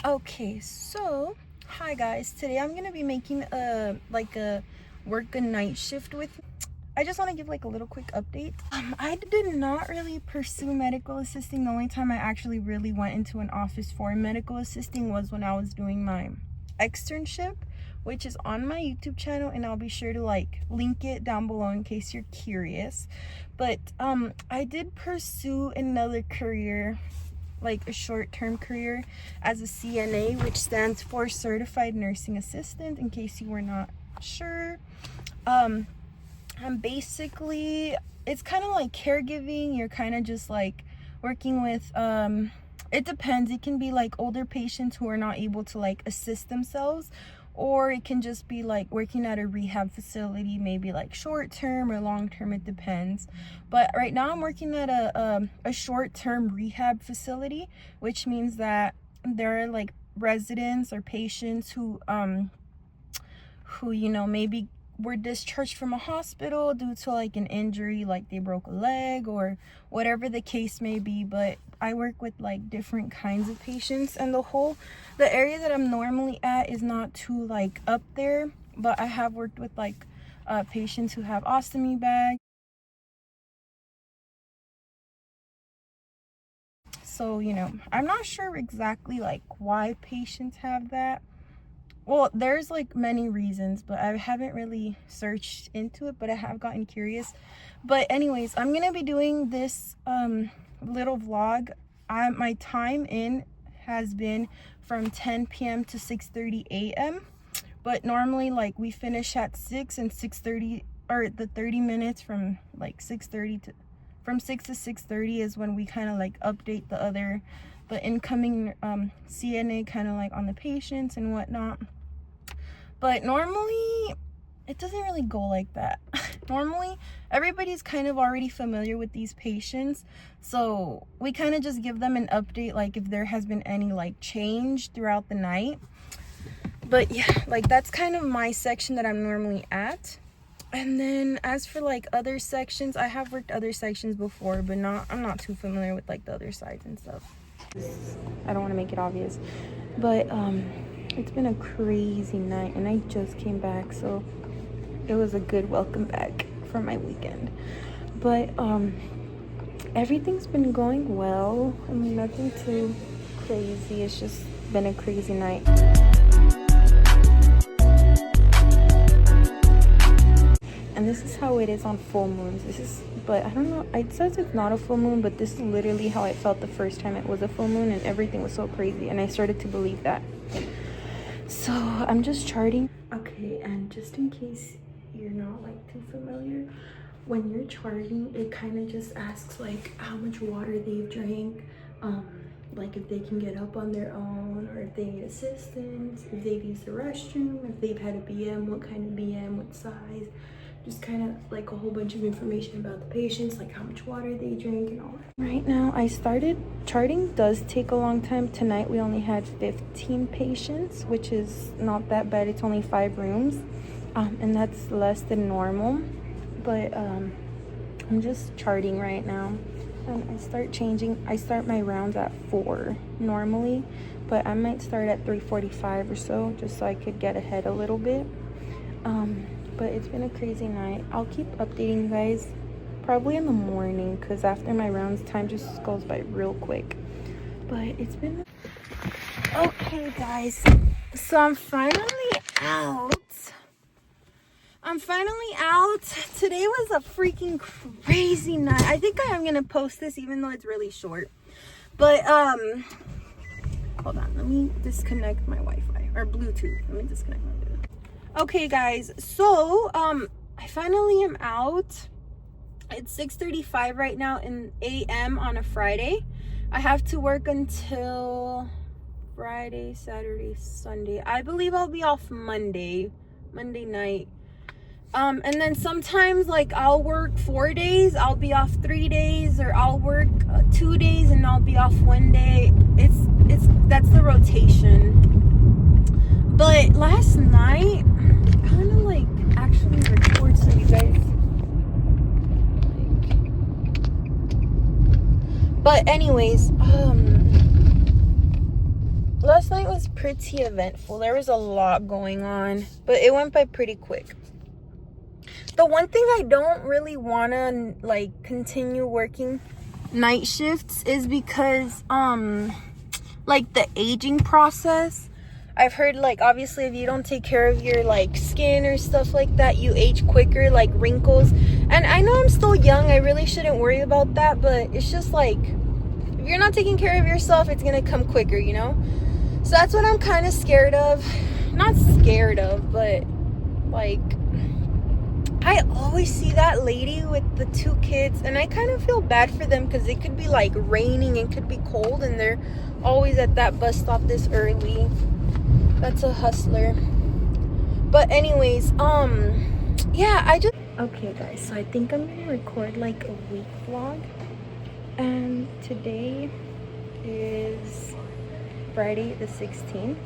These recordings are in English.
Okay, so hi guys. Today I'm gonna be making a work a night shift with me. I just want to give like a little quick update. I did not really pursue medical assisting. The only time I actually really went into an office for medical assisting was when I was doing my externship, which is on my YouTube channel, and I'll be sure to like link it down below in case you're curious. But I did pursue another career, like a short-term career, as a CNA, which stands for Certified Nursing Assistant, in case you were not sure. I'm basically, it's kind of like caregiving. You're kind of just like working with it depends. It can be like older patients who are not able to like assist themselves, or it can just be like working at a rehab facility, maybe like short-term or long-term, it depends. But right now I'm working at a short-term rehab facility, which means that there are like residents or patients who you know, maybe were discharged from a hospital due to like an injury, like they broke a leg or whatever the case may be. But I work with like different kinds of patients, and the area that I'm normally at is not too like up there, but I have worked with like patients who have ostomy bags. So, you know, I'm not sure exactly like why patients have that. Well, there's like many reasons, but I haven't really searched into it, but I have gotten curious. But anyways, I'm gonna be doing this little vlog. My time in has been from 10 p.m. to 6:30 a.m. But normally like we finish at 6 and 6:30, or the 30 minutes from like 6:30 to from 6 to 6:30 is when we kind of like update the incoming CNA kind of like on the patients and whatnot. But normally it doesn't really go like that. Normally everybody's kind of already familiar with these patients, so we kind of just give them an update, like if there has been any like change throughout the night. But yeah, like that's kind of my section that I'm normally at. And then as for like other sections, I have worked other sections before, but I'm not too familiar with like the other sides and stuff. I don't want to make it obvious, but it's been a crazy night and I just came back, so it was a good welcome back for my weekend. But everything's been going well. I mean, nothing too crazy. It's just been a crazy night. And this is how it is on full moons. But I don't know, it says it's not a full moon, but this is literally how I felt the first time it was a full moon, and everything was so crazy, and I started to believe that. So I'm just charting. Okay, and just in case you're not like too familiar, when you're charting, it kind of just asks like how much water they've drank, like if they can get up on their own, or if they need assistance, if they've used the restroom, if they've had a BM, what kind of BM, what size. Just kind of like a whole bunch of information about the patients, like how much water they drink and all that. Right now I started charting. Does take a long time. Tonight we only had 15 patients, which is not that bad. It's only 5 rooms, and that's less than normal. But I'm just charting right now, and I start my rounds at 4 normally, but I might start at 3:45 or so, just so I could get ahead a little bit. But it's been a crazy night. I'll keep updating you guys probably in the morning, because after my rounds, time just goes by real quick. But it's been okay, guys, so I'm finally out. Today was a freaking crazy night. I think I am gonna post this even though it's really short. But hold on, let me disconnect my Wi-Fi or Bluetooth. Let me disconnect my Bluetooth. Okay guys, so I finally am out. It's 6:35 right now in AM on a Friday. I have to work until Friday, Saturday, Sunday. I believe I'll be off Monday night. And then sometimes like I'll work 4 days, I'll be off 3 days, or I'll work 2 days and I'll be off 1 day. That's the rotation. But last night, I kind of like actually record so you guys. But anyways, last last night was pretty eventful. There was a lot going on, but it went by pretty quick. The one thing I don't really want to like continue working night shifts is because like the aging process. I've heard, like, obviously if you don't take care of your like skin or stuff like that, you age quicker, like wrinkles. And I know I'm still young, I really shouldn't worry about that, but it's just like, if you're not taking care of yourself, it's gonna come quicker, you know? So that's what I'm kind of scared of. Not scared of, but like, I always see that lady with the 2 kids, and I kind of feel bad for them because it could be like raining and could be cold, and they're always at that bus stop this early. That's a hustler. But anyways, yeah, I just, okay guys, so I think I'm gonna record like a week vlog, and today is Friday the 16th,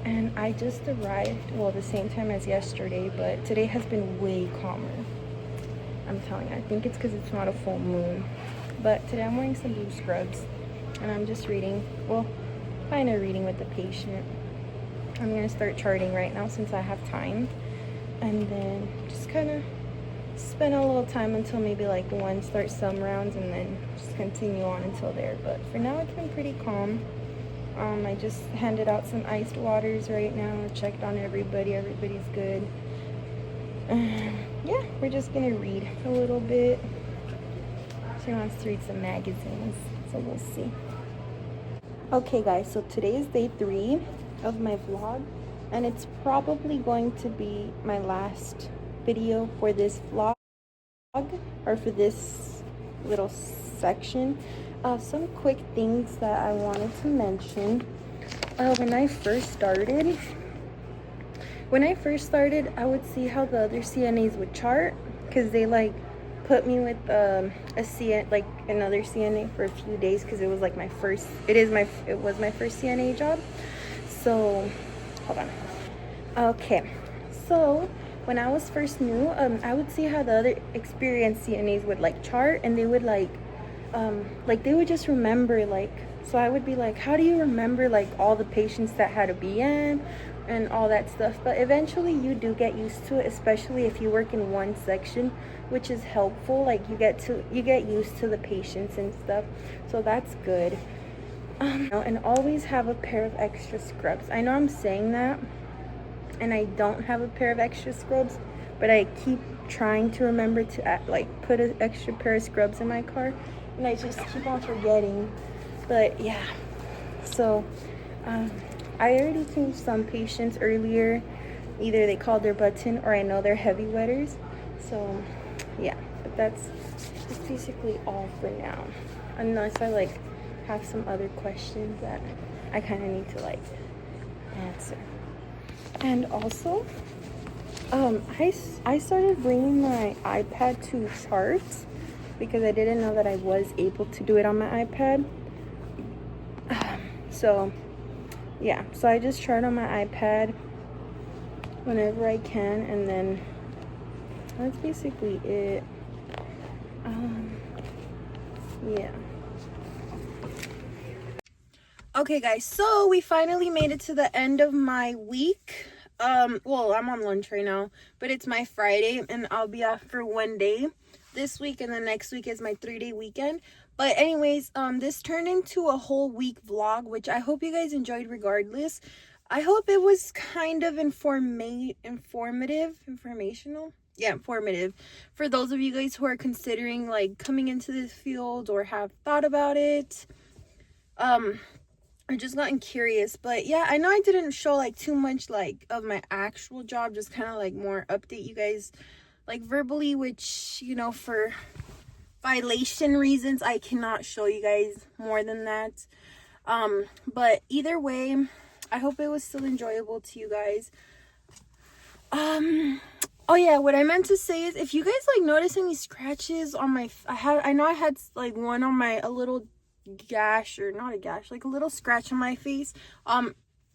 and I just arrived, well, the same time as yesterday, but today has been way calmer. I'm telling you, I think it's because it's not a full moon. But today I'm wearing some blue scrubs, and I'm just reading, well, kind of reading with the patient. I'm gonna start charting right now since I have time, and then just kind of spend a little time until maybe like 1, start some rounds, and then just continue on until there. But for now, it's been pretty calm. I just handed out some iced waters right now. I checked on everybody's good. Yeah, we're just gonna read a little bit. She wants to read some magazines, so we'll see. Okay guys, so today is day 3 of my vlog, and it's probably going to be my last video for this vlog, or for this little section. Some quick things that I wanted to mention. When I first started, I would see how the other CNAs would chart, because they like put me with another CNA for a few days, because it was like my first, it was my first CNA job. So hold on. Okay, so when I was first new, I would see how the other experienced CNAs would like chart, and they would like they would just remember, like, so I would be like, how do you remember like all the patients that had a BN and all that stuff? But eventually you do get used to it, especially if you work in one section, which is helpful. Like you get used to the patients and stuff, so that's good. And always have a pair of extra scrubs. I know I'm saying that, and I don't have a pair of extra scrubs, but I keep trying to remember to put an extra pair of scrubs in my car, and I just keep on forgetting. But yeah, so I already changed some patients earlier. Either they called their button, or I know they're heavy wetters. So yeah, but that's basically all for now, unless I like have some other questions that I kind of need to like answer. And also I started bringing my iPad to charts, because I didn't know that I was able to do it on my iPad. So yeah, so I just chart on my iPad whenever I can, and then that's basically it. Yeah. Okay guys, so we finally made it to the end of my week. Well, I'm on lunch right now, but it's my Friday, and I'll be off for 1 day this week, and the next week is my 3-day weekend. But anyways, this turned into a whole week vlog, which I hope you guys enjoyed regardless. I hope it was kind of informative for those of you guys who are considering like coming into this field, or have thought about it, I just gotten curious. But yeah, I know I didn't show like too much like of my actual job, just kind of like more update you guys like verbally, which, you know, for violation reasons I cannot show you guys more than that. But either way, I hope it was still enjoyable to you guys. Oh yeah, what I meant to say is, if you guys like notice any scratches on my, I know I had like one on my, a little gash, or not a gash, like a little scratch on my face.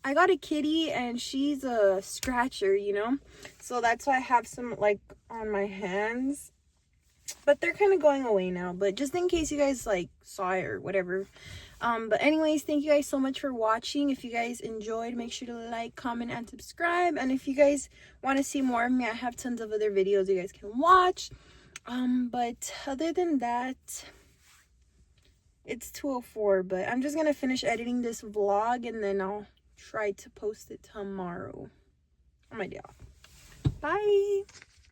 I got a kitty, and she's a scratcher, you know, so that's why I have some like on my hands, but they're kind of going away now. But just in case you guys like saw it or whatever, But anyways, thank you guys so much for watching. If you guys enjoyed, make sure to like, comment, and subscribe. And if you guys want to see more of me, I have tons of other videos you guys can watch. But other than that, it's 2:04, but I'm just gonna finish editing this vlog and then I'll try to post it tomorrow on my day off. Bye.